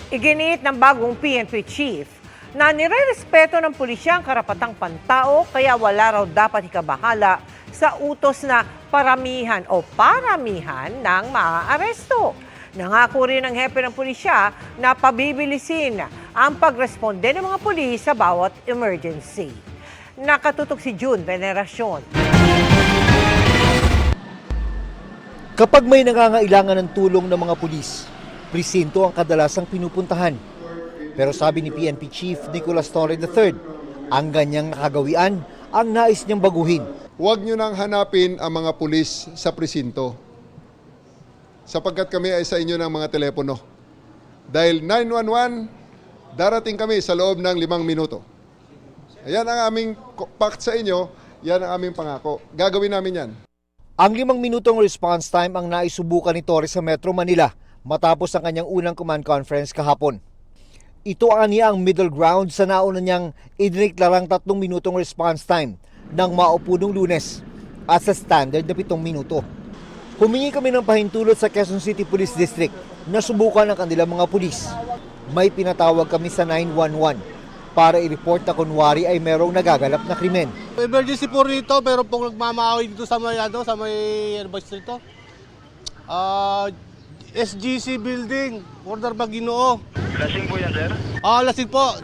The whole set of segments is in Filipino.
Iginit ng bagong PNP chief na nirerespeto ng pulisya ang karapatang pantao kaya wala raw dapat ikabahala sa utos na paramihan ng maaaresto. Nangako rin ng hepe ng pulisya na pabibilisin ang pagresponde ng mga pulis sa bawat emergency. Nakatutok si June Veneracion. Kapag may nangangailangan ng tulong ng mga pulis, presinto ang kadalasang pinupuntahan. Pero sabi ni PNP Chief Nicolas Torre III, ang ganyang nakagawian ang nais niyang baguhin. Huwag niyo nang hanapin ang mga pulis sa presinto sapagkat kami ay sa inyo ng mga telepono. Dahil 911, darating kami sa loob ng 5 minuto. Ayan ang aming pact sa inyo, yan ang aming pangako. Gagawin namin yan. Ang 5 minutong response time ang naisubukan ni Torre sa Metro Manila matapos ang kanyang unang command conference kahapon. Ito aniya ang middle ground sa nauna niyang idineklarang 3 minutong response time ng maupo nung Lunes at sa standard na 7 minuto. Humingi kami ng pahintulot sa Quezon City Police District na subukan ang kanilang mga pulis. May pinatawag kami sa 911 para i-report na kunwari ay merong nagaganap na krimen. Emergency po rito, pero pong nagmamahawi dito sa may street to. SGC building, Order Maginoo. Lasing po yan, sir? Lasing po.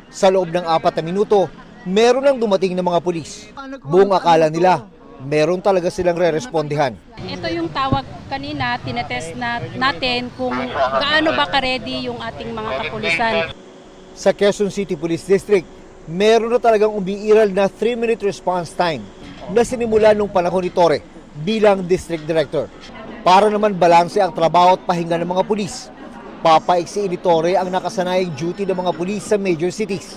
Sa loob ng 4 na minuto, meron nang dumating ng mga pulis. Buong akala nila, meron talaga silang re-respondihan. Ito yung tawag kanina, tinetest natin kung gaano ba ka-ready yung ating mga kapulisan. Sa Quezon City Police District, meron na talagang umiiral na 3-minute response time na sinimula nung panahon ni Torre bilang District Director. Para naman balanse ang trabaho at pahinga ng mga pulis, papaiksiin ni Torre ang nakasanayang duty ng mga pulis sa major cities.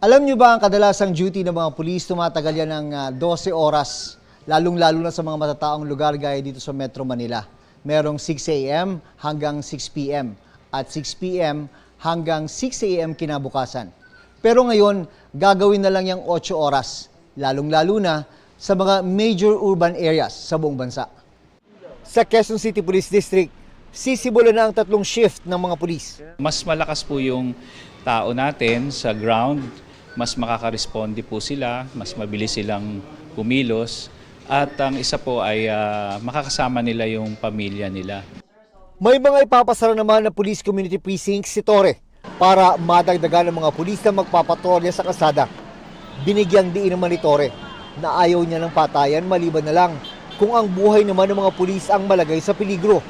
Alam niyo ba ang kadalasang duty ng mga pulis tumatagal yan ng 12 oras, lalong-lalo na sa mga matataong lugar gaya dito sa Metro Manila. Merong 6 a.m. hanggang 6 p.m. at 6 p.m. hanggang 6 a.m. kinabukasan. Pero ngayon, gagawin na lang yung 8 oras, lalong-lalo na sa mga major urban areas sa buong bansa. Sa Quezon City Police District, sisimulan na ang 3 shift ng mga pulis. Mas malakas po yung tao natin sa ground, mas makaka-responde po sila, mas mabilis silang kumilos, at ang isa po ay makakasama nila yung pamilya nila. May mga ipapasara naman na police community precincts si Torre para madagdagan ng mga pulis na magpapatrolya sa kalsada. Binigyang diin naman ni Torre na ayaw niya ng patayan maliban na lang kung ang buhay naman ng mga pulis ang malagay sa peligro.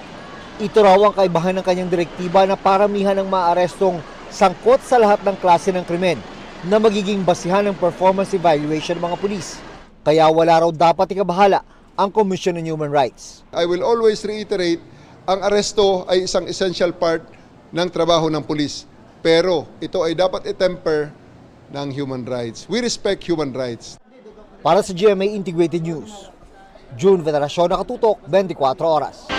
Ito raw ang kaibahan ng kanyang direktiba na paramihan ng maarestong sangkot sa lahat ng klase ng krimen na magiging basihan ng performance evaluation ng mga pulis. Kaya wala raw dapat ikabahala ang Commission on Human Rights. I will always reiterate, ang aresto ay isang essential part ng trabaho ng pulis. Pero ito ay dapat i-temper ng human rights. We respect human rights. Para sa GMA Integrated News, June Veneracion, Nakatutok, 24 Oras.